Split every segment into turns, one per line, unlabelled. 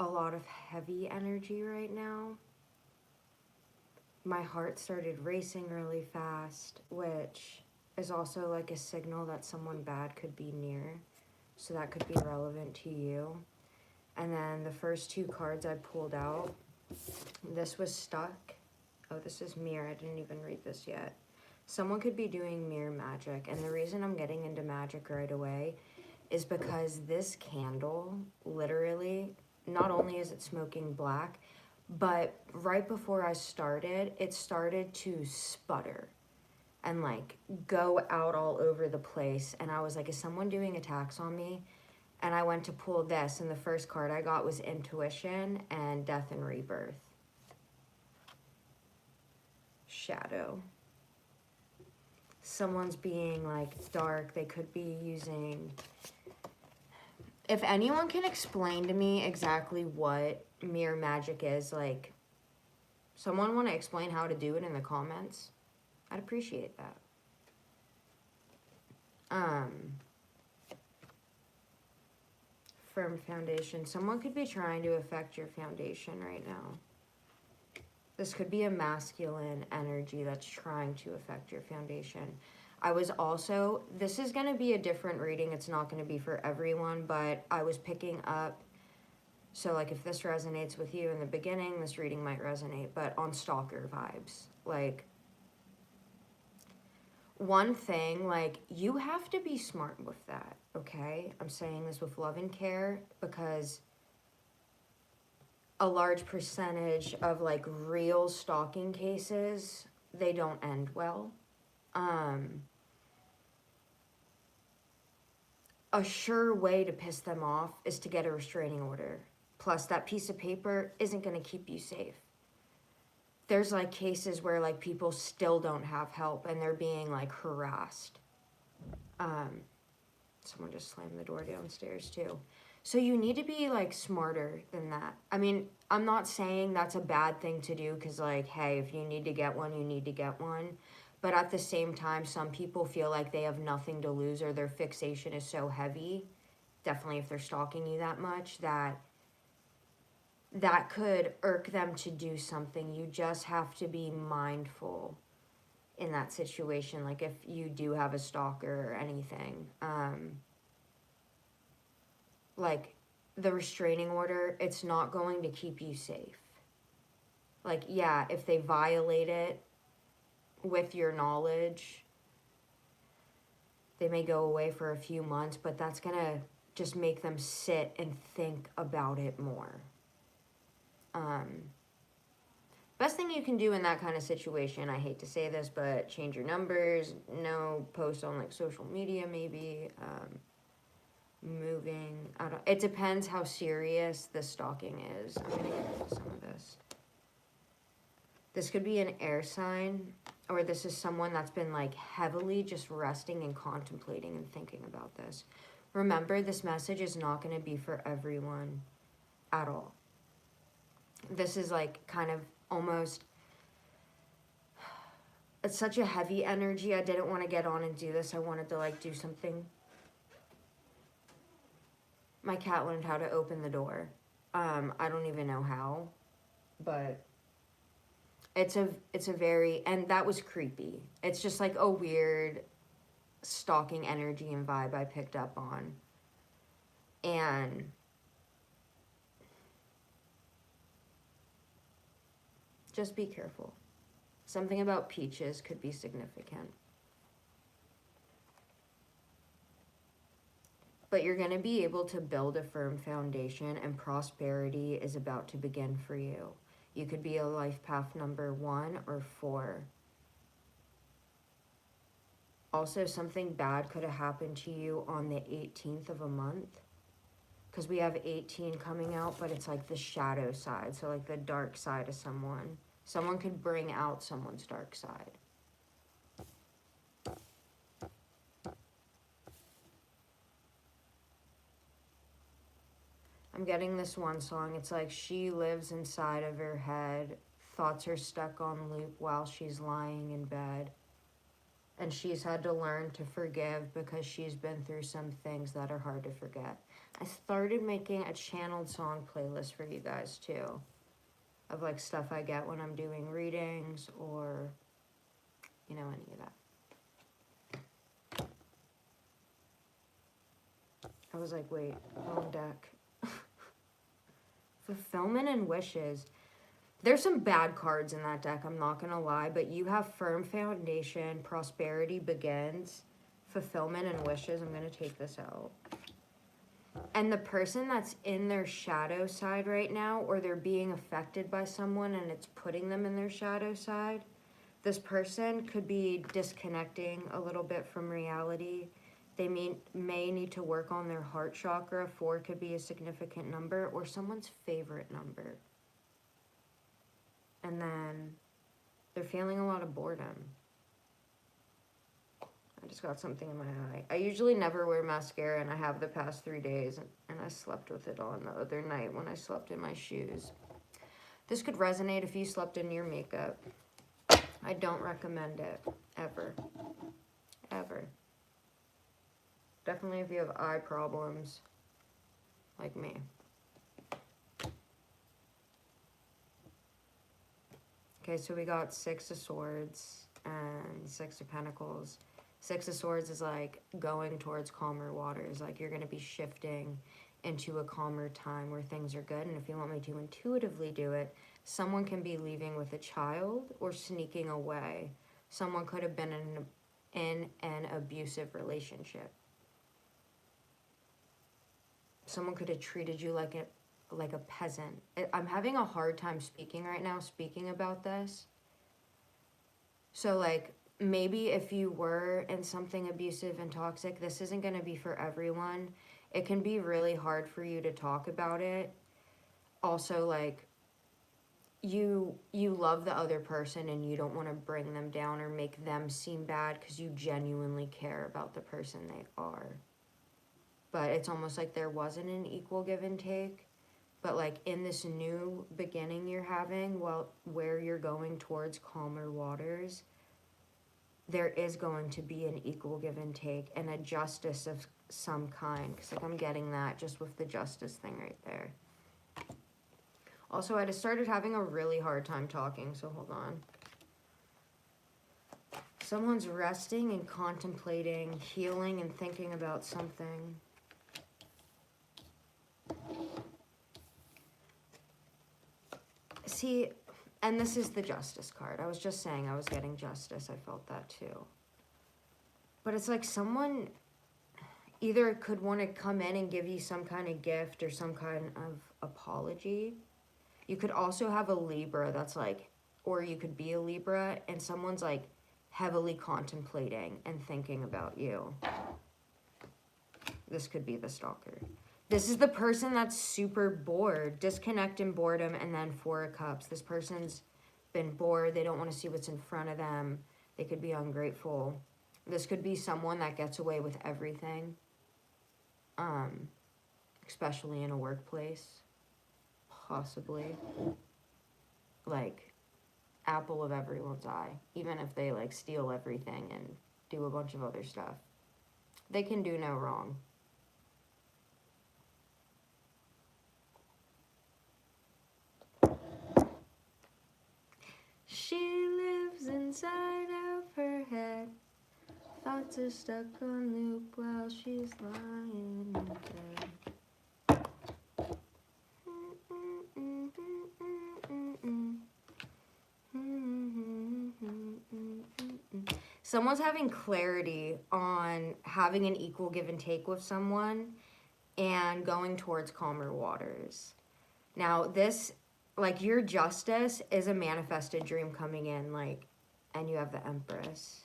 a lot of heavy energy right now. My heart started racing really fast, which is also like a signal that someone bad could be near. So that could be relevant to you. And then the first two cards I pulled out, this was stuck. Oh, this is mirror. I didn't even read this yet. Someone could be doing mirror magic. And the reason I'm getting into magic right away is because this candle, literally, not only is it smoking black, but right before I started, it started to sputter and like go out all over the place. And I was like, is someone doing attacks on me? And I went to pull this, and the first card I got was intuition and death and rebirth. Shadow. Someone's being like dark. They could be using... If anyone can explain to me exactly what mirror magic is, like, someone want to explain how to do it in the comments? I'd appreciate that. Firm foundation. Someone could be trying to affect your foundation right now. This could be a masculine energy that's trying to affect your foundation. I was also, this is going to be a different reading. It's not going to be for everyone, but I was picking up, so like if this resonates with you in the beginning, this reading might resonate, but on stalker vibes. Like, one thing, like, you have to be smart with that, okay? I'm saying this with love and care because a large percentage of like real stalking cases, they don't end well. A sure way to piss them off is to get a restraining order. Plus, that piece of paper isn't going to keep you safe. There's like cases where like people still don't have help and they're being like harassed. Someone just slammed the door downstairs too. So you need to be like smarter than that. I mean, I'm not saying that's a bad thing to do because like, hey, if you need to get one, you need to get one. But at the same time, some people feel like they have nothing to lose or their fixation is so heavy, definitely if they're stalking you that much, that could irk them to do something. You just have to be mindful in that situation. Like if you do have a stalker or anything, like the restraining order, it's not going to keep you safe. Like, yeah, if they violate it with your knowledge, they may go away for a few months, but that's gonna just make them sit and think about it more. Best thing you can do in that kind of situation, I hate to say this, but change your numbers, no post on like social media maybe, moving, it depends how serious the stalking is. I'm gonna get into some of this. This could be an air sign, or this is someone that's been like heavily just resting and contemplating and thinking about this. Remember, this message is not going to be for everyone at all. This is like kind of almost, it's such a heavy energy. I didn't want to get on and do this. I wanted to like do something. My cat learned how to open the door. I don't even know how, but it's a very, and that was creepy. It's just like a weird stalking energy and vibe I picked up on. And just be careful. Something about peaches could be significant. But you're going to be able to build a firm foundation, and prosperity is about to begin for you. You could be a life path number 1 or 4. Also, something bad could have happened to you on the 18th of a month. Because we have 18 coming out, but it's like the shadow side. So like the dark side of someone. Someone could bring out someone's dark side. I'm getting this one song. It's like she lives inside of her head. Thoughts are stuck on loop while she's lying in bed. And she's had to learn to forgive because she's been through some things that are hard to forget. I started making a channeled song playlist for you guys too, of like stuff I get when I'm doing readings or, you know, any of that. I was like, wait, wrong deck. Fulfillment and wishes. There's some bad cards in that deck, I'm not gonna lie, but you have firm foundation, prosperity begins, fulfillment and wishes. I'm gonna take this out. And the person that's in their shadow side right now, or they're being affected by someone and it's putting them in their shadow side, this person could be disconnecting a little bit from reality. They may need to work on their heart chakra. 4 could be a significant number or someone's favorite number. And then they're feeling a lot of boredom. I just got something in my eye. I usually never wear mascara, and I have the past 3 days, and I slept with it on the other night when I slept in my shoes. This could resonate if you slept in your makeup. I don't recommend it, ever. Ever. Definitely if you have eye problems, like me. Okay, so we got 6 of Swords and 6 of Pentacles. 6 of Swords is like going towards calmer waters. Like you're going to be shifting into a calmer time where things are good. And if you want me to intuitively do it, someone can be leaving with a child or sneaking away. Someone could have been in an abusive relationship. Someone could have treated you like a peasant. I'm having a hard time speaking right now, speaking about this. So like, maybe if you were in something abusive and toxic, this isn't going to be for everyone. It can be really hard for you to talk about it. Also, like, you love the other person and you don't want to bring them down or make them seem bad because you genuinely care about the person they are. But it's almost like there wasn't an equal give and take. But like in this new beginning you're having, well, where you're going towards calmer waters, there is going to be an equal give and take and a justice of some kind. Because like I'm getting that just with the justice thing right there. Also, I just started having a really hard time talking, so hold on. Someone's resting and contemplating, healing and thinking about something. See, and this is the justice card. I was just saying I was getting justice. I felt that too. But it's like someone either could want to come in and give you some kind of gift or some kind of apology. You could also have a Libra that's like, or you could be a Libra and someone's like heavily contemplating and thinking about you. This could be the stalker. This is the person that's super bored, disconnect and boredom, and then 4 of Cups. This person's been bored. They don't want to see what's in front of them. They could be ungrateful. This could be someone that gets away with everything, especially in a workplace, possibly. Like, apple of everyone's eye, even if they, like, steal everything and do a bunch of other stuff. They can do no wrong. She lives inside of her head. Thoughts are stuck on loop while she's lying in bed. Someone's having clarity on having an equal give and take with someone and going towards calmer waters. Now, this, like, your justice is a manifested dream coming in, like, and you have the Empress.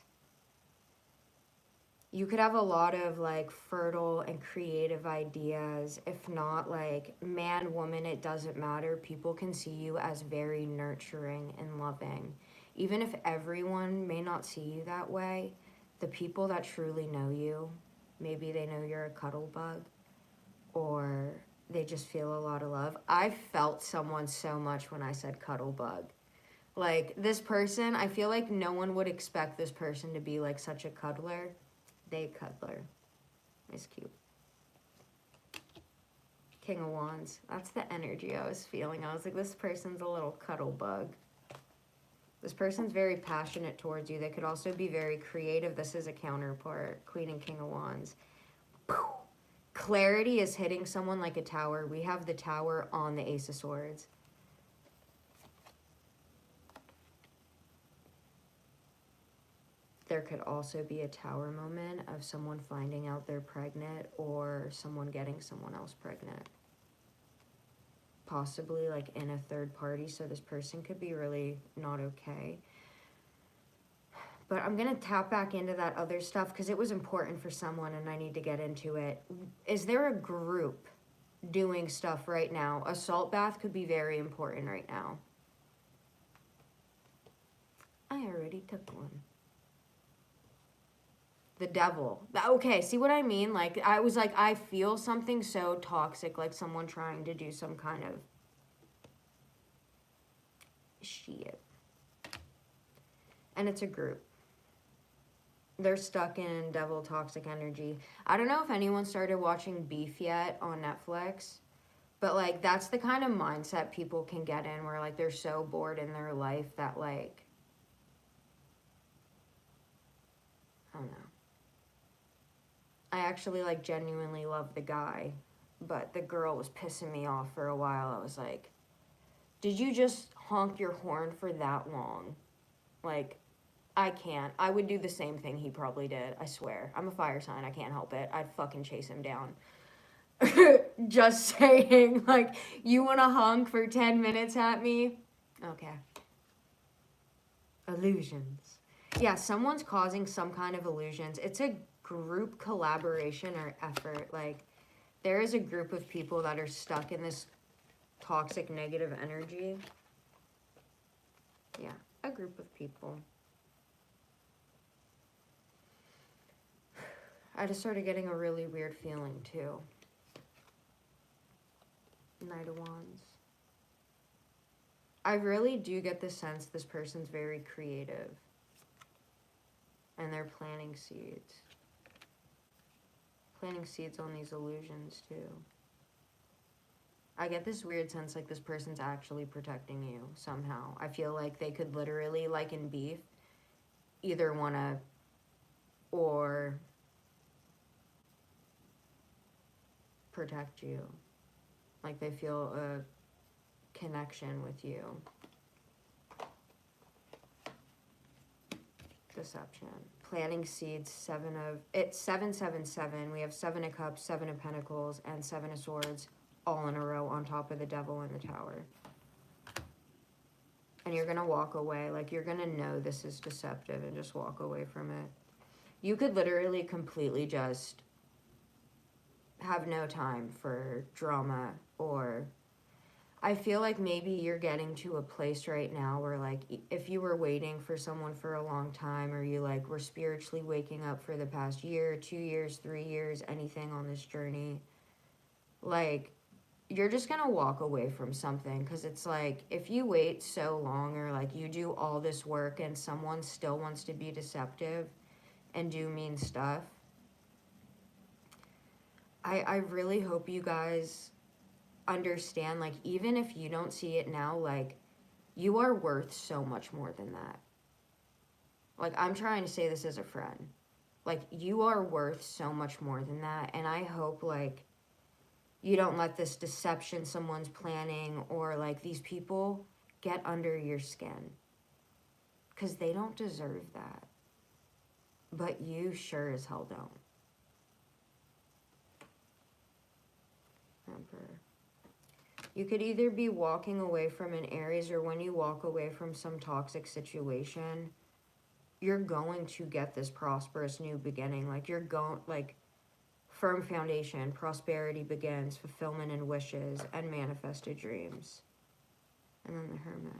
You could have a lot of, like, fertile and creative ideas. If not, like, man, woman, it doesn't matter. People can see you as very nurturing and loving. Even if everyone may not see you that way, the people that truly know you, maybe they know you're a cuddle bug, or they just feel a lot of love. I felt someone so much when I said cuddle bug. Like, this person, I feel like no one would expect this person to be, like, such a cuddler. They cuddler. It's cute. King of Wands. That's the energy I was feeling. I was like, this person's a little cuddle bug. This person's very passionate towards you. They could also be very creative. This is a counterpart. Queen and King of Wands. Clarity is hitting someone like a tower. We have the tower on the Ace of Swords. There could also be a tower moment of someone finding out they're pregnant or someone getting someone else pregnant. Possibly like in a third party, so this person could be really not okay. But I'm going to tap back into that other stuff because it was important for someone and I need to get into it. Is there a group doing stuff right now? A salt bath could be very important right now. I already took one. The devil. Okay, see what I mean? Like, I was like, I feel something so toxic, like someone trying to do some kind of shit. And it's a group. They're stuck in devil toxic energy. I don't know if anyone started watching Beef yet on Netflix, but like that's the kind of mindset people can get in where like they're so bored in their life that like, I don't know. I actually like genuinely love the guy, but the girl was pissing me off for a while. I was like, did you just honk your horn for that long? Like, I can't. I would do the same thing he probably did. I swear. I'm a fire sign. I can't help it. I'd fucking chase him down. Just saying, like, you want to honk for 10 minutes at me? Okay. Illusions. Yeah, someone's causing some kind of illusions. It's a group collaboration or effort. Like, there is a group of people that are stuck in this toxic negative energy. Yeah, a group of people. I just started getting a really weird feeling too. Knight of Wands. I really do get the sense this person's very creative. And they're planting seeds. Planting seeds on these illusions too. I get this weird sense like this person's actually protecting you somehow. I feel like they could literally, like in Beef, either want to or protect you. Like they feel a connection with you. Deception. Planting seeds, 777. We have 7 of Cups, 7 of Pentacles, and 7 of Swords all in a row on top of the Devil in the Tower. And you're going to walk away. Like, you're going to know this is deceptive and just walk away from it. You could literally completely just have no time for drama or... I feel like maybe you're getting to a place right now where, like, if you were waiting for someone for a long time or you, like, were spiritually waking up for the past year, 2 years, 3 years, anything on this journey, like, you're just gonna walk away from something because it's like, if you wait so long or, like, you do all this work and someone still wants to be deceptive and do mean stuff, I really hope you guys... understand, like, even if you don't see it now, like, you are worth so much more than that. Like, I'm trying to say this as a friend. Like, you are worth so much more than that, and I hope, like, you don't let this deception someone's planning or, like, these people get under your skin. Because they don't deserve that. But you sure as hell don't. Emperor. You could either be walking away from an Aries, or when you walk away from some toxic situation, you're going to get this prosperous new beginning. Like, you're going, like, firm foundation, prosperity begins, fulfillment and wishes, and manifested dreams. And then the Hermit.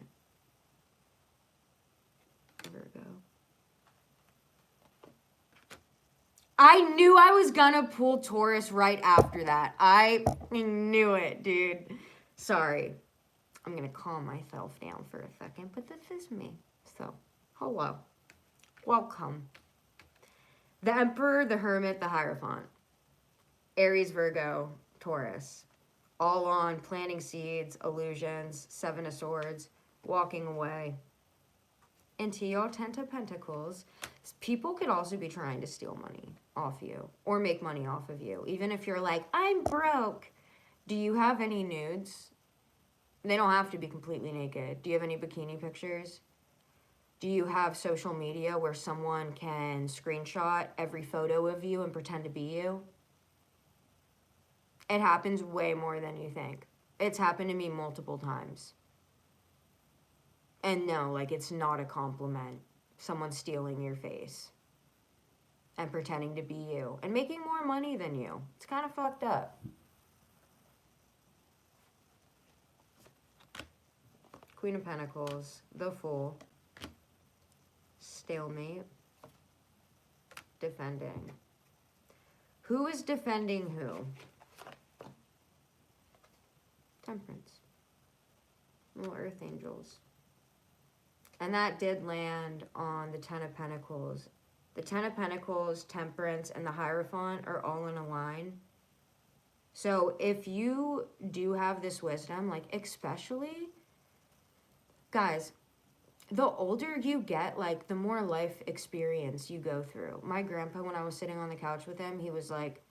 Virgo. I knew I was gonna pull Taurus right after that. I knew it, dude. Sorry. I'm going to calm myself down for a second, but this is me. So, hello. Welcome. The Emperor, the Hermit, the Hierophant. Aries, Virgo, Taurus. All on planting seeds, illusions, Seven of Swords, walking away. Into your Ten of Pentacles, people could also be trying to steal money off you or make money off of you. Even if you're like, I'm broke. Do you have any nudes? They don't have to be completely naked. Do you have any bikini pictures? Do you have social media where someone can screenshot every photo of you and pretend to be you? It happens way more than you think. It's happened to me multiple times. And no, like, it's not a compliment. Someone stealing your face and pretending to be you and making more money than you. It's kind of fucked up. Queen of Pentacles, the Fool, stalemate, defending. Who is defending who? Temperance. Little Earth Angels. And that did land on the Ten of Pentacles. The Ten of Pentacles, Temperance, and the Hierophant are all in a line. So if you do have this wisdom, like, especially, guys, the older you get, like, the more life experience you go through. My grandpa, when I was sitting on the couch with him, he was like,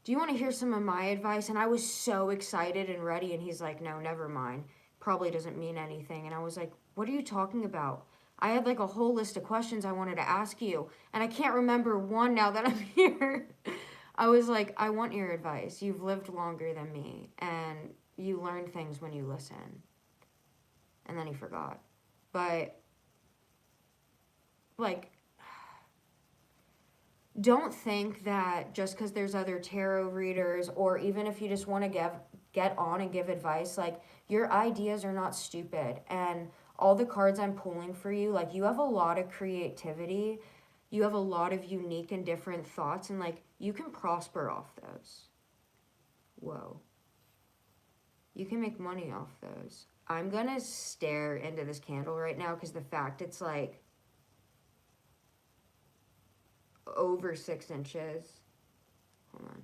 do you want to hear some of my advice? And I was so excited and ready, and he's like, no, never mind. Probably doesn't mean anything. And I was like, what are you talking about? I had like a whole list of questions I wanted to ask you, and I can't remember one now that I'm here. I was like, I want your advice. You've lived longer than me, and you learn things when you listen. And then he forgot. But, like, don't think that just because there's other tarot readers, or even if you just want to get on and give advice, like, your ideas are not stupid. And all the cards I'm pulling for you, like, you have a lot of creativity. You have a lot of unique and different thoughts, and, like, you can prosper off those. Whoa. You can make money off those. I'm going to stare into this candle right now because the fact it's, like, over 6 inches. Hold on.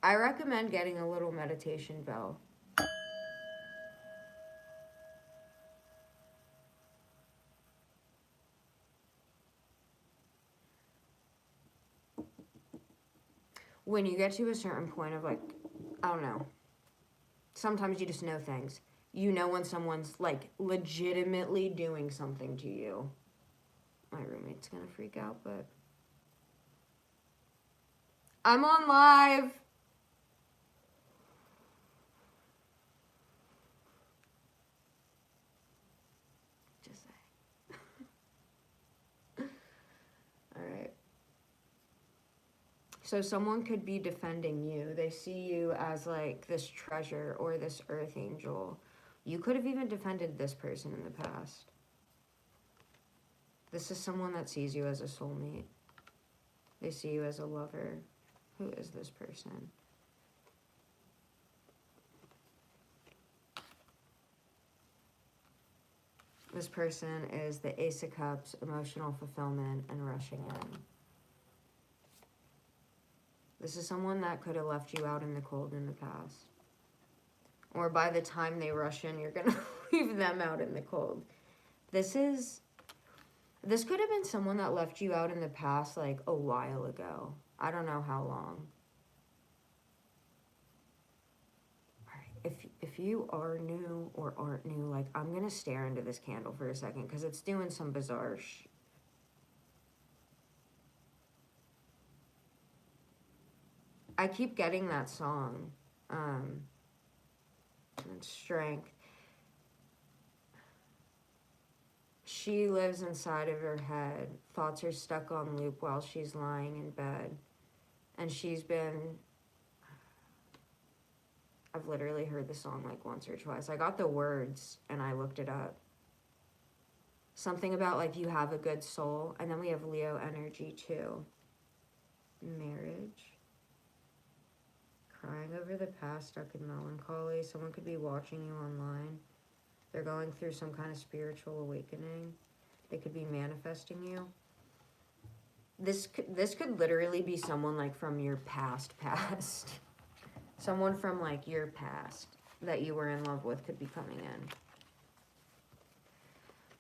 I recommend getting a little meditation bell. When you get to a certain point of, like, I don't know, sometimes you just know things. You know when someone's, like, legitimately doing something to you. My roommate's gonna freak out, but I'm on live. Just say. All right. So someone could be defending you. They see you as, like, this treasure or this earth angel. You could have even defended this person in the past. This is someone that sees you as a soulmate. They see you as a lover. Who is this person? This person is the Ace of Cups, emotional fulfillment, and rushing in. This is someone that could have left you out in the cold in the past. Or by the time they rush in, you're going to leave them out in the cold. This could have been someone that left you out in the past, like, a while ago. I don't know how long. All right. If you are new or aren't new, like, I'm going to stare into this candle for a second because it's doing some bizarre I keep getting that song. And strength. She lives inside of her head. Thoughts are stuck on loop while she's lying in bed. And she's been I've literally heard the song like once or twice. I got the words and I looked it up. Something about like you have a good soul. And then we have Leo energy too. Marriage. Crying over the past, stuck in melancholy. Someone could be watching you online. They're going through some kind of spiritual awakening. They could be manifesting you. This could literally be someone like from your past. Someone from like your past that you were in love with could be coming in.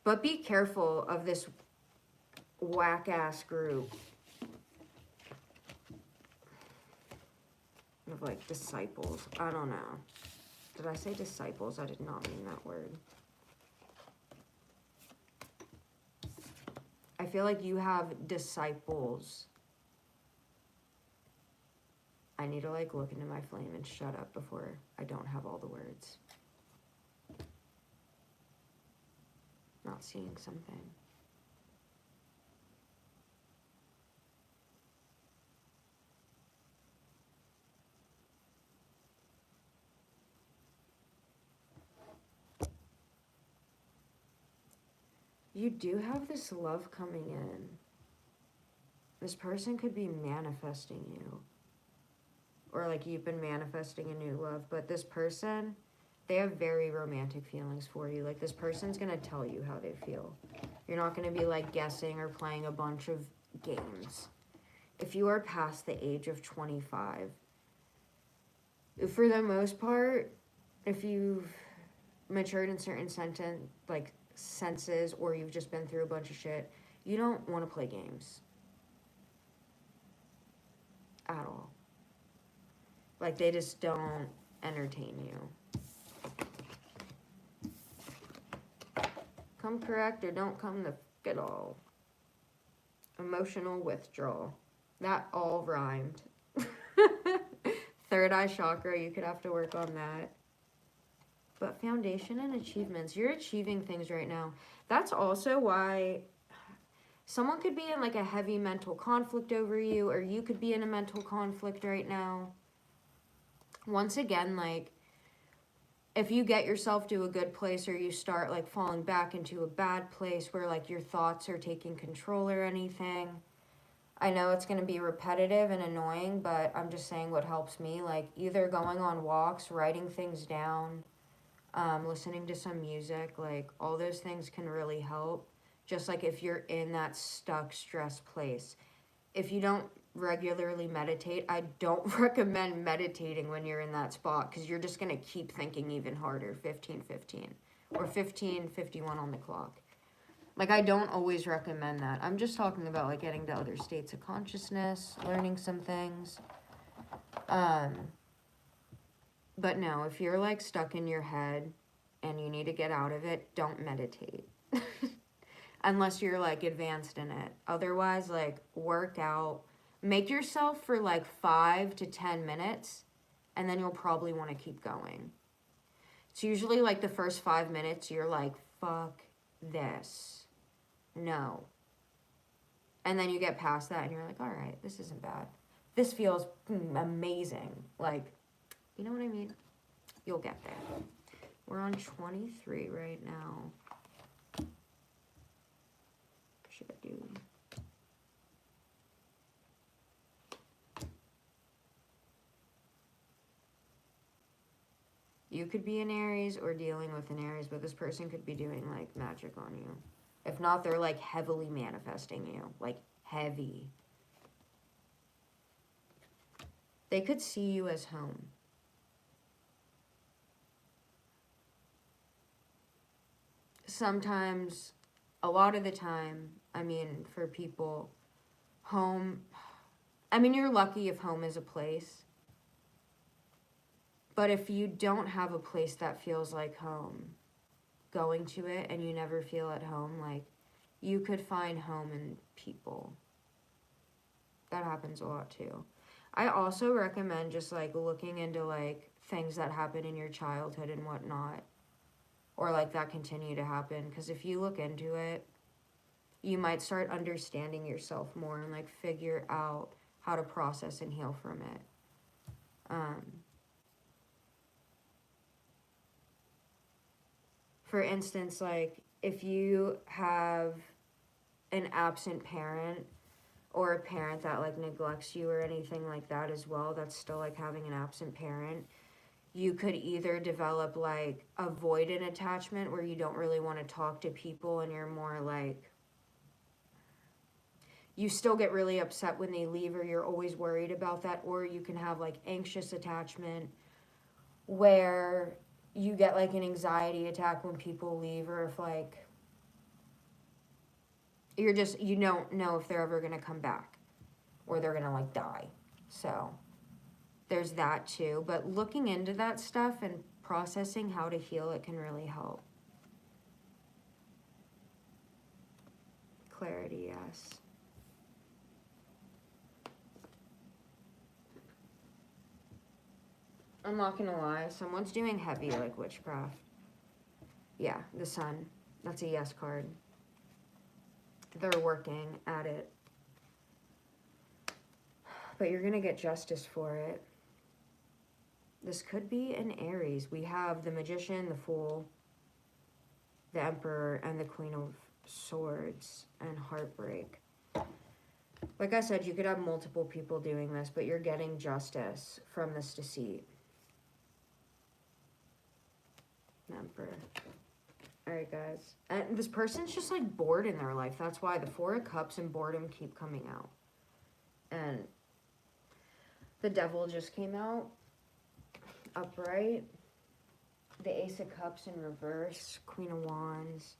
But be careful of this whack-ass group of like disciples. I don't know. Did I say disciples? I did not mean that word. I feel like you have disciples. I need to like look into my flame and shut up before I don't have all the words. Not seeing something. You do have this love coming in. This person could be manifesting you. Or like you've been manifesting a new love. But this person, they have very romantic feelings for you. Like this person's going to tell you how they feel. You're not going to be like guessing or playing a bunch of games. If you are past the age of 25, for the most part, if you've matured in certain senses or you've just been through a bunch of shit, you don't want to play games. At all. Like they just don't entertain you. Come correct or don't come the f at all. Emotional withdrawal. That all rhymed. Third eye chakra, you could have to work on that. But foundation and achievements, you're achieving things right now. That's also why someone could be in like a heavy mental conflict over you, or you could be in a mental conflict right now. Once again, like if you get yourself to a good place or you start like falling back into a bad place where like your thoughts are taking control or anything, I know it's going to be repetitive and annoying, but I'm just saying what helps me, like either going on walks, writing things down, listening to some music, like all those things can really help. Just like if you're in that stuck, stressed place. If you don't regularly meditate, I don't recommend meditating when you're in that spot because you're just going to keep thinking even harder. 15:15 or 15:51 on the clock. Like I don't always recommend that. I'm just talking about like getting to other states of consciousness, learning some things. But no, if you're like stuck in your head and you need to get out of it, don't meditate. Unless you're like advanced in it. Otherwise, like work out. Make yourself for like 5 to 10 minutes and then you'll probably want to keep going. It's usually like the first 5 minutes you're like, fuck this. No. And then you get past that and you're like, all right, this isn't bad. This feels amazing. Like, you know what I mean? You'll get there. We're on 23 right now. What should I do? You could be an Aries or dealing with an Aries, but this person could be doing like magic on you. If not, they're like heavily manifesting you. Like heavy. They could see you as home. Sometimes, a lot of the time, I mean, for people, home, I mean, you're lucky if home is a place. But if you don't have a place that feels like home, going to it and you never feel at home, like, you could find home in people. That happens a lot too. I also recommend just like looking into like things that happen in your childhood and whatnot, or like that continue to happen, because if you look into it, you might start understanding yourself more and like figure out how to process and heal from it. for instance, like if you have an absent parent or a parent that like neglects you or anything like that as well, that's still like having an absent parent, you could either develop like avoidant attachment where you don't really want to talk to people and you're more like, you still get really upset when they leave or you're always worried about that, or you can have like anxious attachment where you get like an anxiety attack when people leave, or if like you're just, you don't know if they're ever going to come back or they're going to like die. So there's that too, but looking into that stuff and processing how to heal it can really help. Clarity, yes. I'm not gonna lie, someone's doing heavy like witchcraft. Yeah, the sun. That's a yes card. They're working at it. But you're gonna get justice for it. This could be an Aries. We have the Magician, the Fool, the Emperor, and the Queen of Swords, and Heartbreak. Like I said, you could have multiple people doing this, but you're getting justice from this deceit. Emperor. Alright, guys. And this person's just like bored in their life. That's why the Four of Cups and boredom keep coming out. And the Devil just came out. Upright. The Ace of Cups in reverse. Queen of Wands.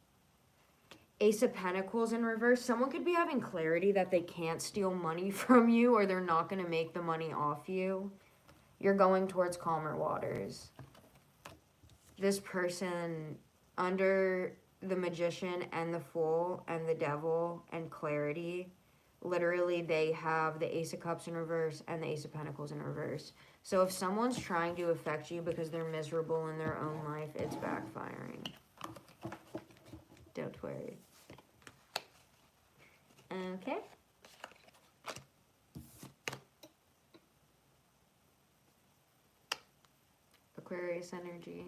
Ace of Pentacles in reverse. Someone could be having clarity that they can't steal money from you or they're not going to make the money off you. You're going towards calmer waters. This person, under the Magician and the Fool and the Devil and clarity, literally they have the Ace of Cups in reverse and the Ace of Pentacles in reverse. So if someone's trying to affect you because they're miserable in their own life, it's backfiring. Don't worry. Okay. Aquarius energy.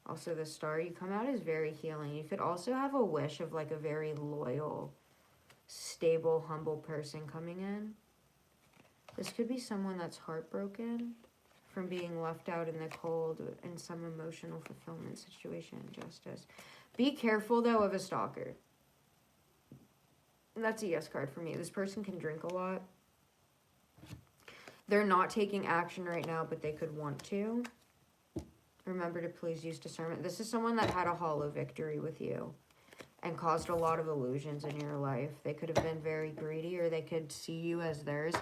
Also the Star, you come out as very healing. You could also have a wish of like a very loyal, stable, humble person coming in. This could be someone that's heartbroken from being left out in the cold in some emotional fulfillment situation. Justice. Be careful though of a stalker. That's a yes card for me. This person can drink a lot. They're not taking action right now, but they could want to. Remember to please use discernment. This is someone that had a hollow victory with you and caused a lot of illusions in your life. They could have been very greedy or they could see you as theirs.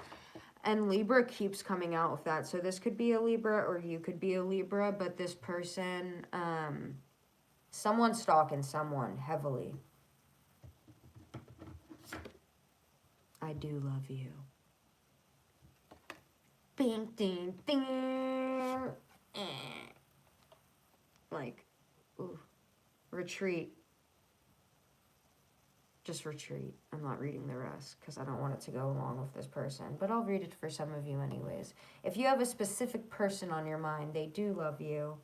And Libra keeps coming out with that. So this could be a Libra or you could be a Libra, but this person, someone's stalking someone heavily. I do love you. Bing, ding, ding. Like, ooh, retreat. Just retreat. I'm not reading the rest because I don't want it to go along with this person. But I'll read it for some of you anyways. If you have a specific person on your mind, they do love you,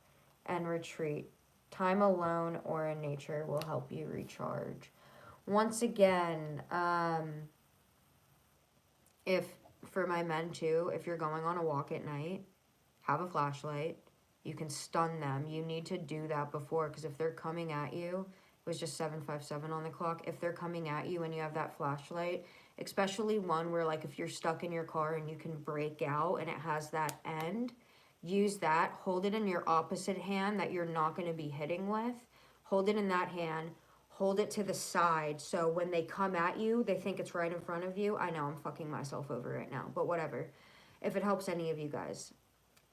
and retreat. Time alone or in nature will help you recharge. Once again, if, for my men too, if you're going on a walk at night, have a flashlight. You can stun them. You need to do that before, because if they're coming at you, it was just 7:57 on the clock. If they're coming at you and you have that flashlight, especially one where like if you're stuck in your car and you can break out and it has that end, use that. Hold it in your opposite hand that you're not going to be hitting with. Hold it in that hand. Hold it to the side so when they come at you, they think it's right in front of you. I know I'm fucking myself over right now, but whatever. If it helps any of you guys.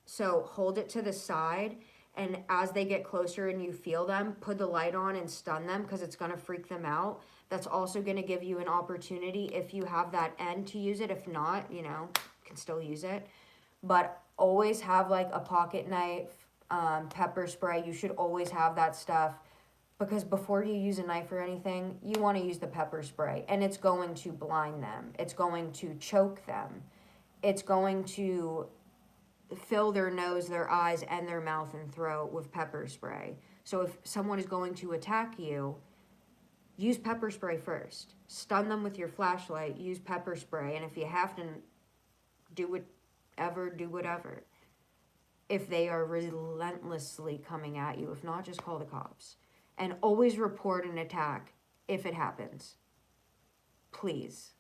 So hold it to the side, and as they get closer and you feel them, put the light on and stun them because it's going to freak them out. That's also going to give you an opportunity if you have that end to use it. If not, you know, you can still use it. But always have like a pocket knife, pepper spray. You should always have that stuff because before you use a knife or anything, you want to use the pepper spray. And it's going to blind them. It's going to choke them. It's going to fill their nose, their eyes, and their mouth and throat with pepper spray. So if someone is going to attack you, use pepper spray first. Stun them with your flashlight, use pepper spray, and if you have to do whatever. If they are relentlessly coming at you, if not, just call the cops. And always report an attack if it happens. Please.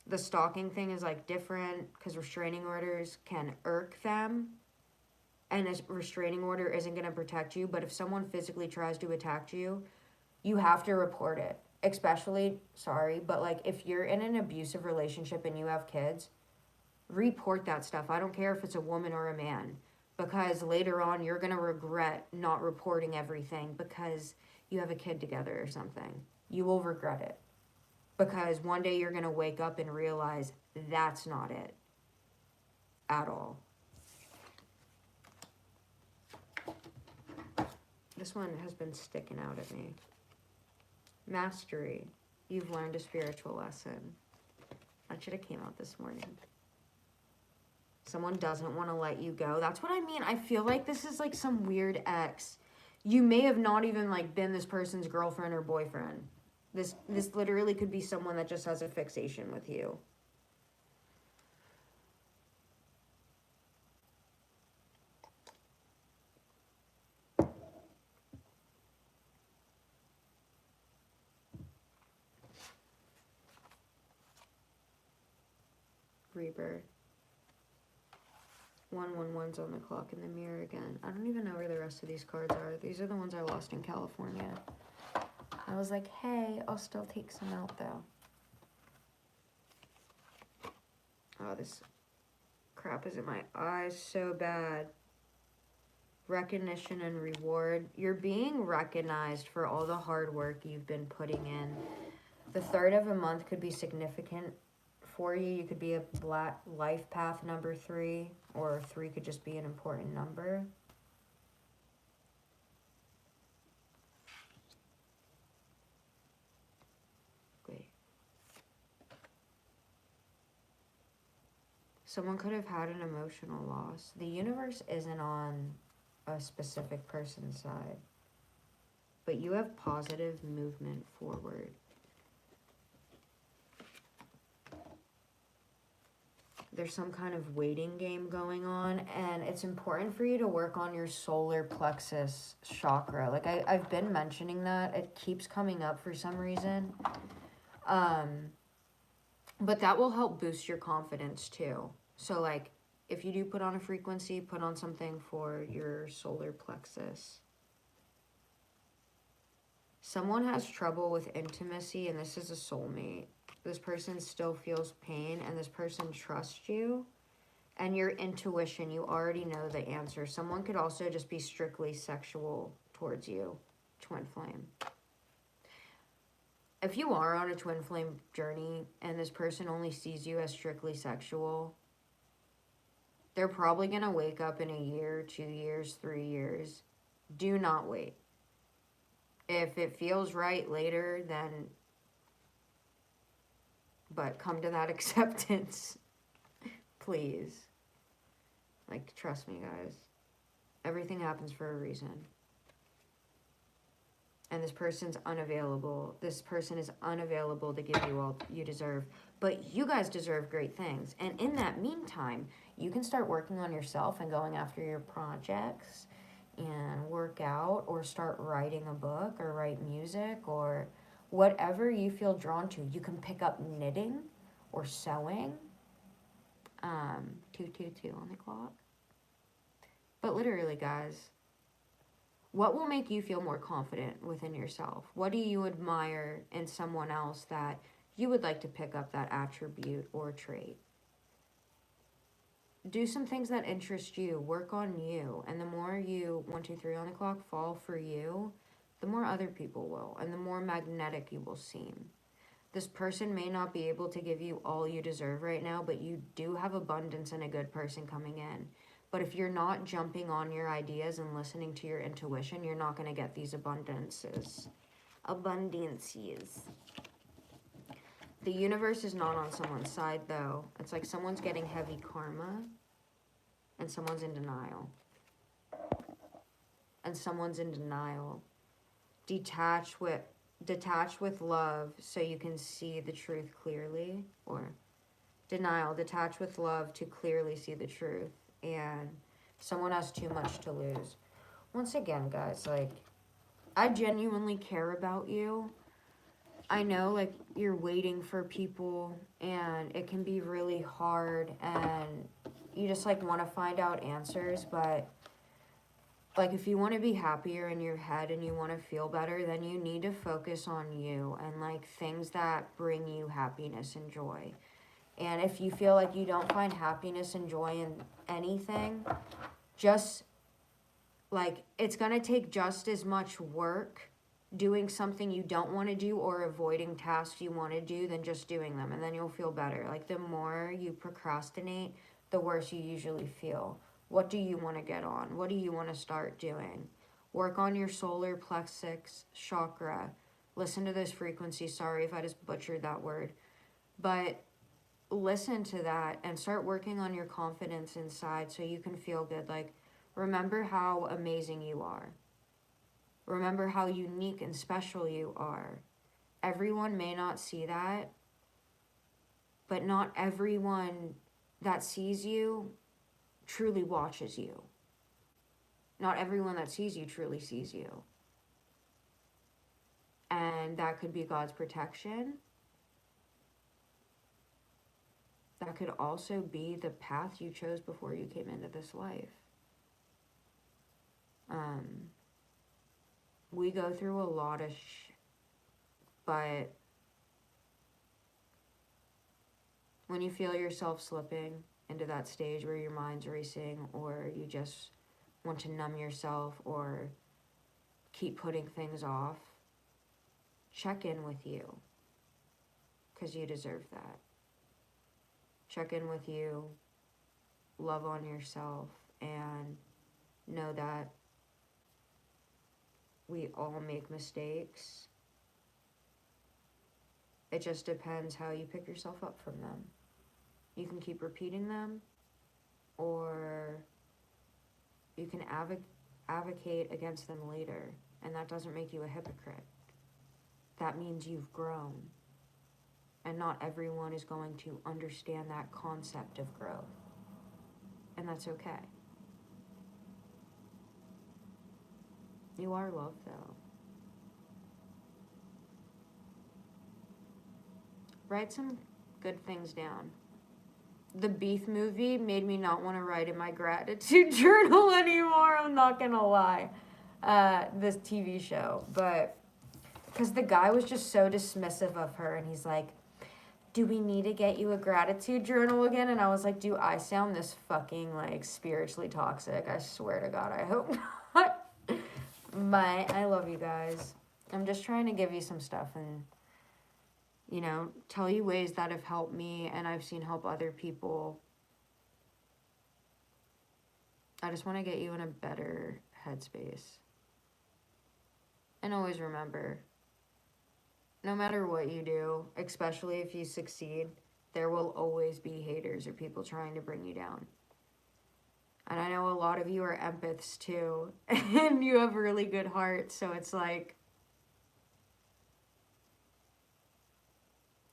The stalking thing is like different because restraining orders can irk them. And a restraining order isn't going to protect you. But if someone physically tries to attack you, you have to report it. Especially, sorry, but like if you're in an abusive relationship and you have kids, report that stuff. I don't care if it's a woman or a man. Because later on, you're going to regret not reporting everything because you have a kid together or something. You will regret it. Because one day you're going to wake up and realize that's not it. At all. This one has been sticking out at me. Mastery. You've learned a spiritual lesson. That should have came out this morning. Someone doesn't want to let you go. That's what I mean. I feel like this is like some weird ex. You may have not even like been this person's girlfriend or boyfriend. This literally could be someone that just has a fixation with you. Rebirth. 111's on the clock in the mirror again. I don't even know where the rest of these cards are. These are the ones I lost in California. I was like, hey, I'll still take some out though. Oh, this crap is in my eyes so bad. Recognition and reward. You're being recognized for all the hard work you've been putting in. The third of a month could be significant for you. You could be a black life path number 3, or 3 could just be an important number. Wait. Someone could have had an emotional loss. The universe isn't on a specific person's side, but you have positive movement forward. There's some kind of waiting game going on, and it's important for you to work on your solar plexus chakra. Like I've been mentioning that. It keeps coming up for some reason. But that will help boost your confidence too. So like if you do put on a frequency, put on something for your solar plexus. Someone has trouble with intimacy, and this is a soulmate. This person still feels pain, and this person trusts you. And your intuition, you already know the answer. Someone could also just be strictly sexual towards you. Twin flame. If you are on a twin flame journey and this person only sees you as strictly sexual, they're probably going to wake up in a year, 2 years, 3 years. Do not wait. If it feels right later, then... But come to that acceptance, please. Like, trust me, guys. Everything happens for a reason. And this person's unavailable. This person is unavailable to give you all you deserve. But you guys deserve great things. And in that meantime, you can start working on yourself and going after your projects and work out, or start writing a book or write music, or whatever you feel drawn to. You can pick up knitting or sewing. 222 on the clock. But literally, guys, what will make you feel more confident within yourself? What do you admire in someone else that you would like to pick up that attribute or trait? Do some things that interest you. Work on you. And the more you, 1, 2, 3 on the clock, fall for you, the more other people will, and the more magnetic you will seem. This person may not be able to give you all you deserve right now, but you do have abundance and a good person coming in. But if you're not jumping on your ideas and listening to your intuition, you're not going to get these abundances. Abundances. The universe is not on someone's side, though. It's like someone's getting heavy karma, and someone's in denial. and someone's in denial. Detach with love so you can see the truth clearly. Or denial, detach with love to clearly see the truth. And someone has too much to lose. Once again, guys, like, I genuinely care about you. I know, like, you're waiting for people, and it can be really hard, and you just, like, want to find out answers, but, like, if you want to be happier in your head and you want to feel better, then you need to focus on you and, like, things that bring you happiness and joy. And if you feel like you don't find happiness and joy in anything, just, like, it's going to take just as much work doing something you don't want to do or avoiding tasks you want to do than just doing them, and then you'll feel better. Like, the more you procrastinate, the worse you usually feel. What do you want to get on? What do you want to start doing? Work on your solar plexus chakra. Listen to those frequencies. Sorry if I just butchered that word. But listen to that and start working on your confidence inside so you can feel good. Like, remember how amazing you are. Remember how unique and special you are. Everyone may not see that, but not everyone that sees you truly watches you. Not everyone that sees you truly sees you. And that could be God's protection. That could also be the path you chose before you came into this life. We go through a lot of but when you feel yourself slipping into that stage where your mind's racing, or you just want to numb yourself or keep putting things off, check in with you, because you deserve that. Check in with you, love on yourself, and know that we all make mistakes. It just depends how you pick yourself up from them. You can keep repeating them, or you can advocate against them later, and that doesn't make you a hypocrite. That means you've grown, and not everyone is going to understand that concept of growth, and that's okay. You are loved, though. Write some good things down. The Beef movie made me not want to write in my gratitude journal anymore, I'm not gonna lie. This TV show, but because the guy was just so dismissive of her, and he's like, do we need to get you a gratitude journal again? And I was like, do I sound this fucking, like, spiritually toxic? I swear to God, I hope not. But I love you guys. I'm just trying to give you some stuff and, you know, tell you ways that have helped me and I've seen help other people. I just want to get you in a better headspace. And always remember, no matter what you do, especially if you succeed, there will always be haters or people trying to bring you down. And I know a lot of you are empaths too, and you have really good hearts, so it's like,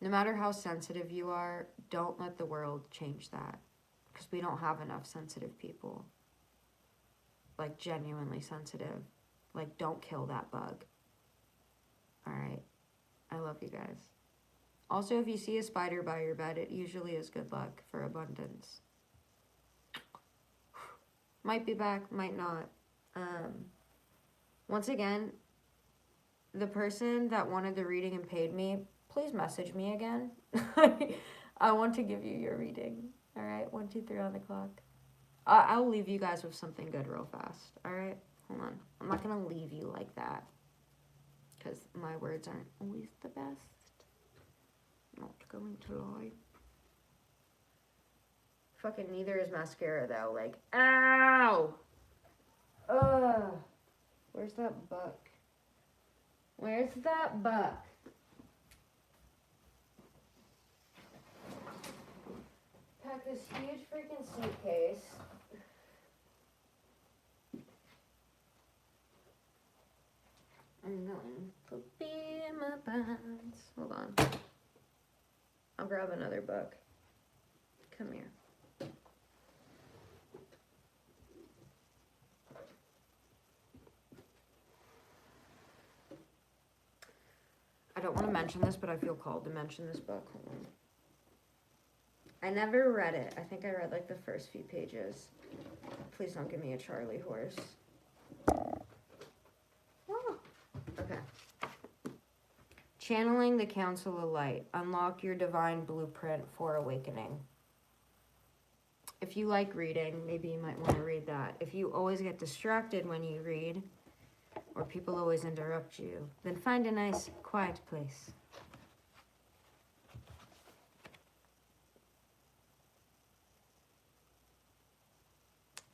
no matter how sensitive you are, don't let the world change that, because we don't have enough sensitive people. Like, genuinely sensitive. Like, don't kill that bug. Alright. I love you guys. Also, if you see a spider by your bed, it usually is good luck for abundance. Might be back, might not. Once again, the person that wanted the reading and paid me, please message me again. I want to give you your reading. Alright, 1, 2, 3 on the clock. I'll leave you guys with something good real fast. Alright, hold on. I'm not going to leave you like that, because my words aren't always the best. Not going to lie. Fucking neither is mascara, though. Like, ow! Ugh. Where's that buck? Where's that buck? Pack this huge freaking suitcase. sense. Hold on. I'll grab another book. Come here. I don't want to mention this, but I feel called to mention this book. Hold on. I never read it. I think I read like the first few pages. Please don't give me a Charlie horse. Oh. Okay. Channeling the Council of Light. Unlock your divine blueprint for awakening. If you like reading, maybe you might want to read that. If you always get distracted when you read, or people always interrupt you, then find a nice, quiet place.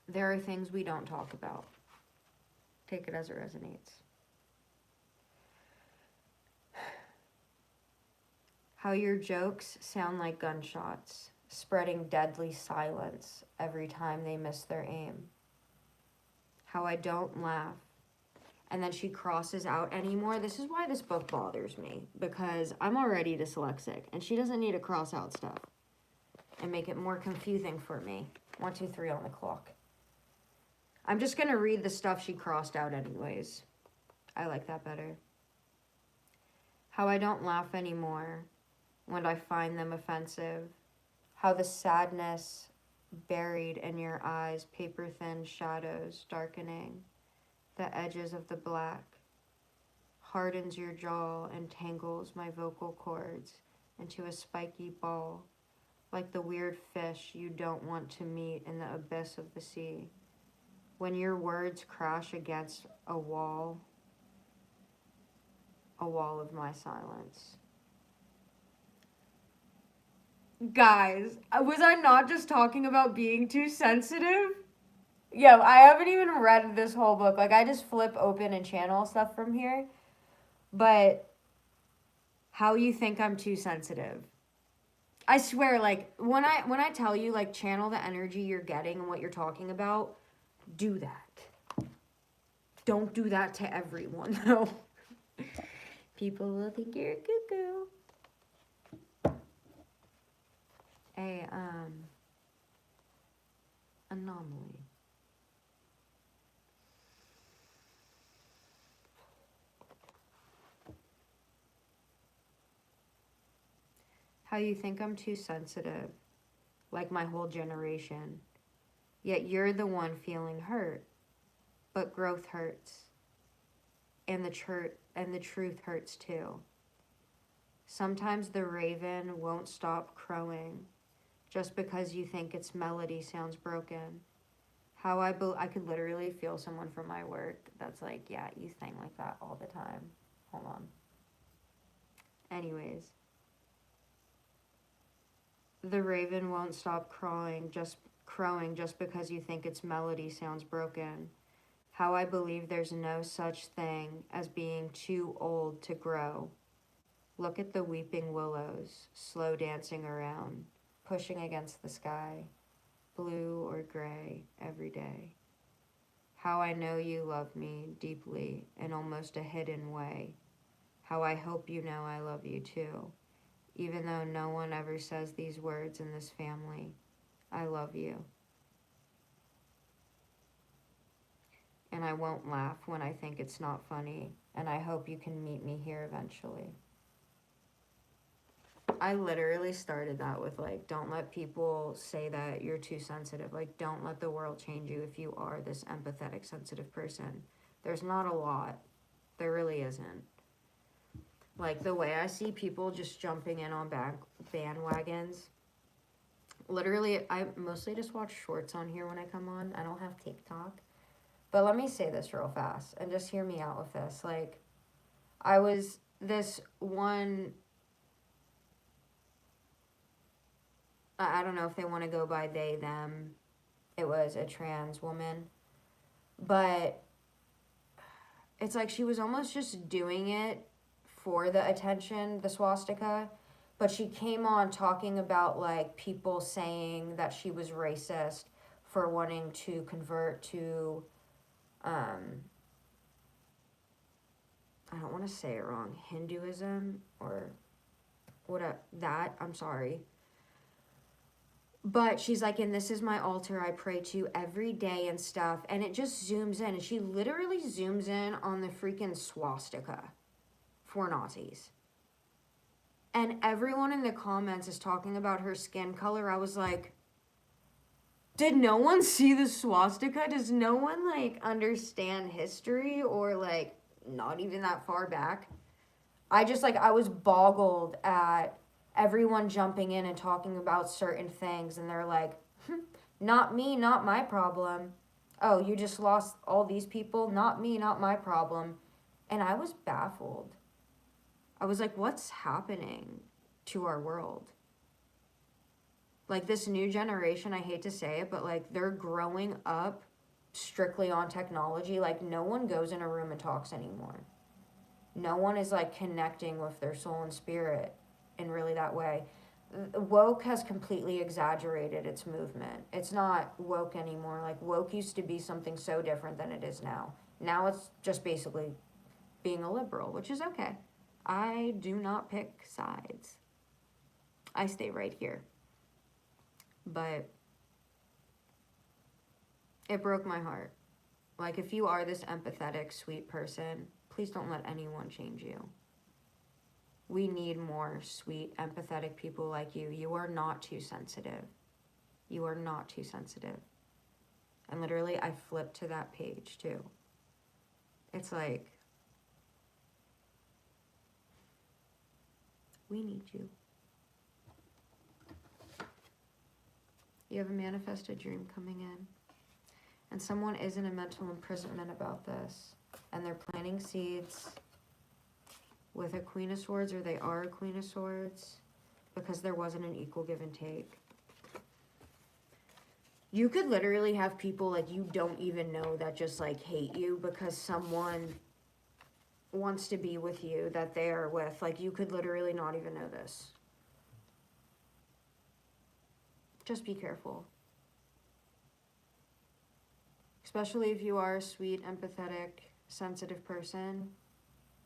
There are things we don't talk about. Take it as it resonates. How your jokes sound like gunshots, spreading deadly silence every time they miss their aim. How I don't laugh. And then she crosses out anymore. This is why this book bothers me, because I'm already dyslexic, and she doesn't need to cross out stuff and make it more confusing for me. 1, 2, 3 on the clock. I'm just going to read the stuff she crossed out anyways. I like that better. How I don't laugh anymore when I find them offensive. How the sadness buried in your eyes, paper-thin shadows darkening the edges of the black, hardens your jaw and tangles my vocal cords into a spiky ball, like the weird fish you don't want to meet in the abyss of the sea. When your words crash against a wall of my silence. Guys, was I not just talking about being too sensitive? Yo, I haven't even read this whole book. Like, I just flip open and channel stuff from here. But how you think I'm too sensitive. I swear, like, when I tell you, like, channel the energy you're getting and what you're talking about, do that. Don't do that to everyone, though. People will think you're a cuckoo. Anomaly. How you think I'm too sensitive, like my whole generation. Yet you're the one feeling hurt, but growth hurts. And the truth hurts too. Sometimes the raven won't stop crowing just because you think its melody sounds broken. How I could literally feel someone from my work that's like, yeah, you sing like that all the time. Hold on. Anyways. The raven won't stop crowing just because you think its melody sounds broken. How I believe there's no such thing as being too old to grow. Look at the weeping willows, slow dancing around, pushing against the sky, blue or gray every day. How I know you love me deeply in almost a hidden way. How I hope you know I love you too. Even though no one ever says these words in this family, I love you. And I won't laugh when I think it's not funny, and I hope you can meet me here eventually. I literally started that with, like, don't let people say that you're too sensitive. Like, don't let the world change you if you are this empathetic, sensitive person. There's not a lot. There really isn't. Like, the way I see people just jumping in on bandwagons. Literally, I mostly just watch shorts on here when I come on. I don't have TikTok. But let me say this real fast and just hear me out with this. Like, I was this one, I don't know if they want to go by they, them. It was a trans woman. But it's like she was almost just doing it for the attention, the swastika, but she came on talking about, like, people saying that she was racist for wanting to convert to I don't want to say it wrong, Hinduism or I'm sorry. But she's like, and this is my altar I pray to every day and stuff. And it just zooms in. And she literally zooms in on the freaking swastika for Nazis. And everyone in the comments is talking about her skin color. I was like, did no one see the swastika? Does no one, like, understand history or, like, not even that far back? I was boggled at everyone jumping in and talking about certain things, and they're like, not me, not my problem. Oh, you just lost all these people? Not me, not my problem. And I was baffled. I was like, what's happening to our world? Like, this new generation, I hate to say it, but, like, they're growing up strictly on technology. Like, no one goes in a room and talks anymore. No one is, like, connecting with their soul and spirit in really that way. Woke has completely exaggerated its movement. It's not woke anymore. Like, woke used to be something so different than it is now. Now it's just basically being a liberal, which is okay. I do not pick sides. I stay right here. But it broke my heart. Like, if you are this empathetic, sweet person, please don't let anyone change you. We need more sweet, empathetic people like you. You are not too sensitive. You are not too sensitive. And literally, I flipped to that page too. It's like, we need you. You have a manifested dream coming in. And someone is in a mental imprisonment about this. And they're planting seeds with a Queen of Swords, or they are a Queen of Swords, because there wasn't an equal give and take. You could literally have people, like, you don't even know that just, like, hate you because someone wants to be with you that they are with. Like, you could literally not even know this. Just be careful. Especially if you are a sweet, empathetic, sensitive person,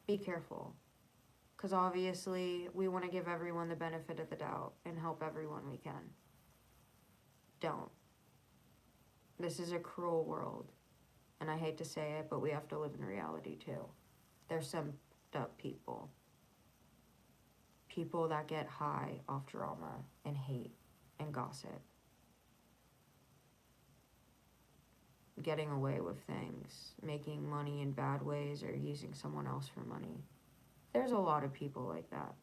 be careful. Because obviously, we want to give everyone the benefit of the doubt and help everyone we can. Don't. This is a cruel world. And I hate to say it, but we have to live in reality too. There's some up people. People that get high off drama and hate and gossip. Getting away with things, making money in bad ways, or using someone else for money. There's a lot of people like that.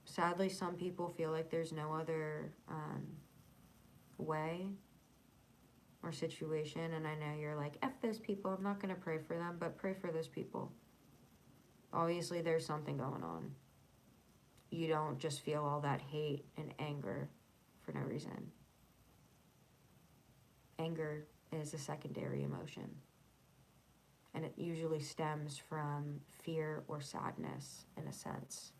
Sadly, some people feel like there's no other way or situation, and I know you're like, F those people, I'm not going to pray for them, but pray for those people. Obviously, there's something going on. You don't just feel all that hate and anger for no reason. Anger is a secondary emotion, and it usually stems from fear or sadness in a sense.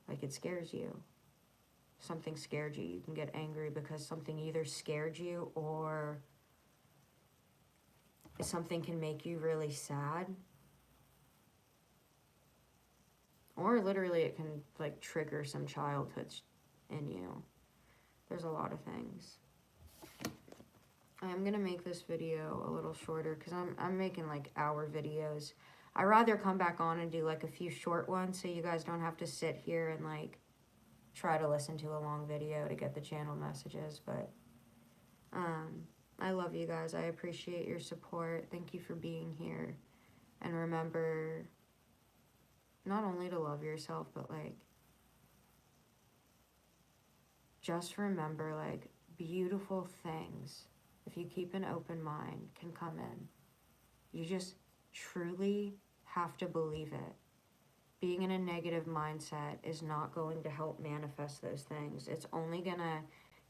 Like, it scares you. Something scared you. You can get angry because something either scared you or something can make you really sad. Or literally it can, like, trigger some childhood in you. There's a lot of things. I'm going to make this video a little shorter because I'm making, like, hour videos. I'd rather come back on and do, like, a few short ones so you guys don't have to sit here and, like, try to listen to a long video to get the channel messages. But I love you guys. I appreciate your support. Thank you for being here. And remember not only to love yourself, but, like, just remember, like, beautiful things, if you keep an open mind, can come in. You just truly have to believe it. Being in a negative mindset is not going to help manifest those things. It's only going to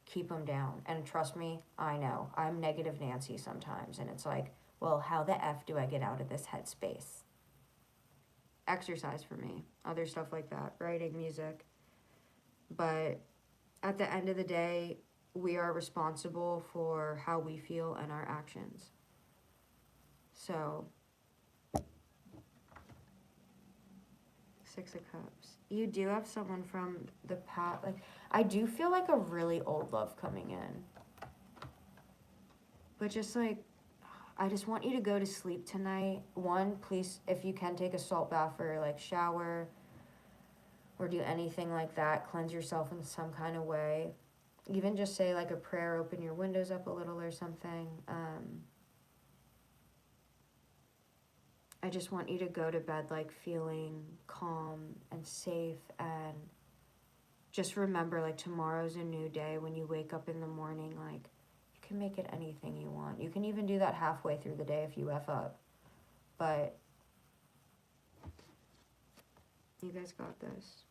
keep them down. And trust me, I know. I'm negative Nancy sometimes. And it's like, well, how the F do I get out of this headspace? Exercise for me. Other stuff like that. Writing, music. But at the end of the day, we are responsible for how we feel and our actions. So Six of Cups. You do have someone from the past. Like, I do feel like a really old love coming in. But just like, I just want you to go to sleep tonight. One, please, if you can, take a salt bath or like shower or do anything like that. Cleanse yourself in some kind of way. Even just say like a prayer, open your windows up a little or something. I just want you to go to bed like feeling calm and safe, and just remember like tomorrow's a new day. When you wake up in the morning, like you can make it anything you want. You can even do that halfway through the day if you F up. But you guys got this.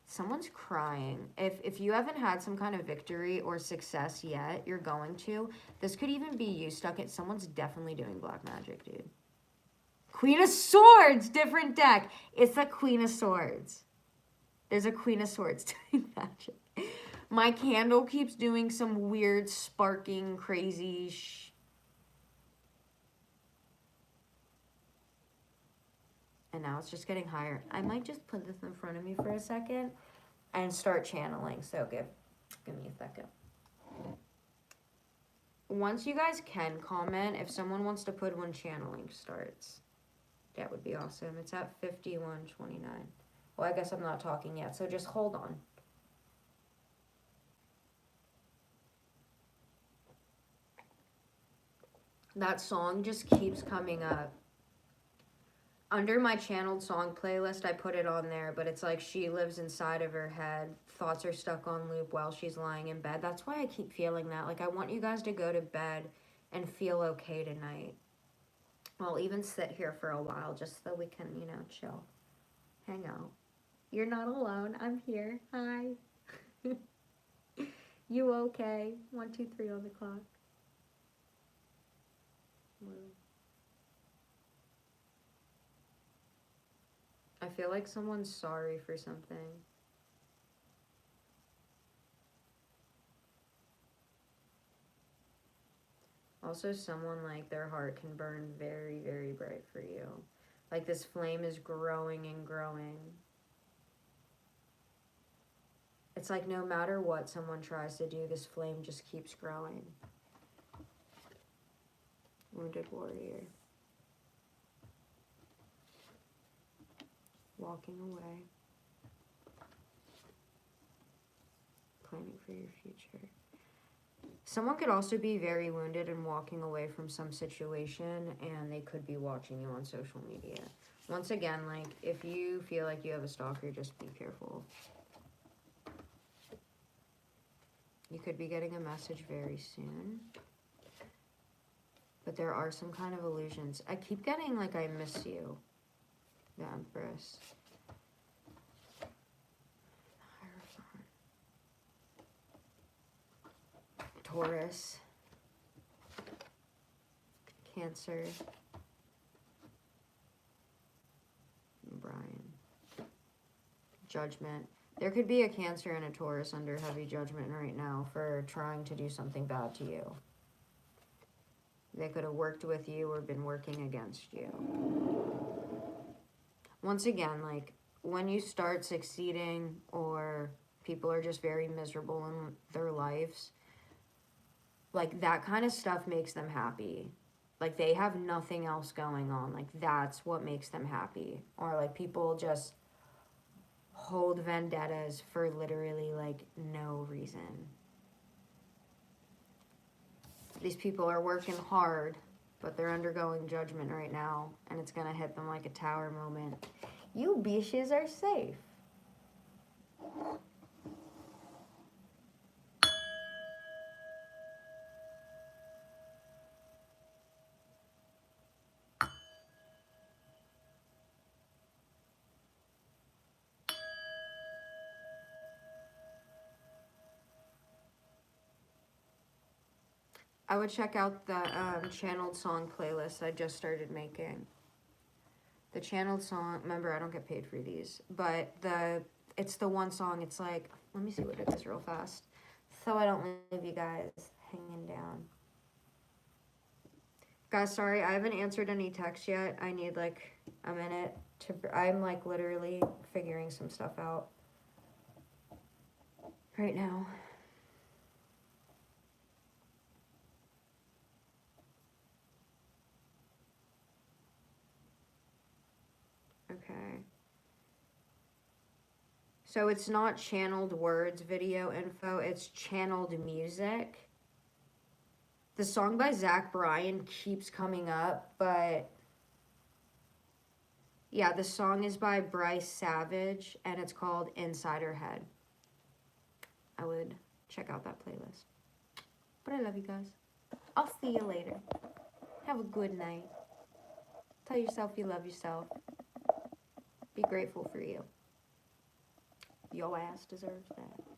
Someone's crying. If you haven't had some kind of victory or success yet, you're going to. This could even be you stuck at, someone's definitely doing black magic, dude. Queen of Swords, different deck. It's a Queen of Swords. There's a Queen of Swords doing magic. My candle keeps doing some weird sparking crazy and now it's just getting higher. I might just put this in front of me for a second and start channeling. So give me a second. Once you guys can comment, if someone wants to put when channeling starts, that would be awesome. It's at 51:29. Well, I guess I'm not talking yet, so just hold on. That song just keeps coming up. Under my channeled song playlist, I put it on there, but it's like she lives inside of her head. Thoughts are stuck on loop while she's lying in bed. That's why I keep feeling that. Like, I want you guys to go to bed and feel okay tonight. I'll even sit here for a while just so we can, you know, chill. Hang out. You're not alone. I'm here. Hi. You okay? 1, 2, 3 on the clock. I feel like someone's sorry for something. Also, someone, like, their heart can burn very, very bright for you. Like, this flame is growing and growing. It's like no matter what someone tries to do, this flame just keeps growing. Wounded warrior. Walking away. Planning for your future. Someone could also be very wounded and walking away from some situation, and they could be watching you on social media. Once again, like, if you feel like you have a stalker, just be careful. You could be getting a message very soon. But there are some kind of illusions. I keep getting, like, I miss you. The Empress. Taurus, Cancer, Brian, Judgment. There could be a Cancer and a Taurus under heavy judgment right now for trying to do something bad to you. They could have worked with you or been working against you. Once again, like, when you start succeeding or people are just very miserable in their lives, like, that kind of stuff makes them happy. Like, they have nothing else going on. Like, that's what makes them happy. Or, like, people just hold vendettas for literally, like, no reason. These people are working hard, but they're undergoing judgment right now, and it's going to hit them like a tower moment. You bitches are safe. I would check out the channeled song playlist I just started making. The channeled song, remember, I don't get paid for these, but it's the one song, it's like, let me see what it is real fast, so I don't leave you guys hanging down. Guys, sorry, I haven't answered any texts yet. I need like a minute I'm like literally figuring some stuff out right now. Okay. So it's not channeled words video info, it's channeled music. The song by Zach Bryan keeps coming up, but yeah, the song is by Bryce Savage and it's called Inside Her Head. I would check out that playlist. But I love you guys. I'll see you later. Have a good night. Tell yourself you love yourself. Be grateful for you. Your ass deserves that.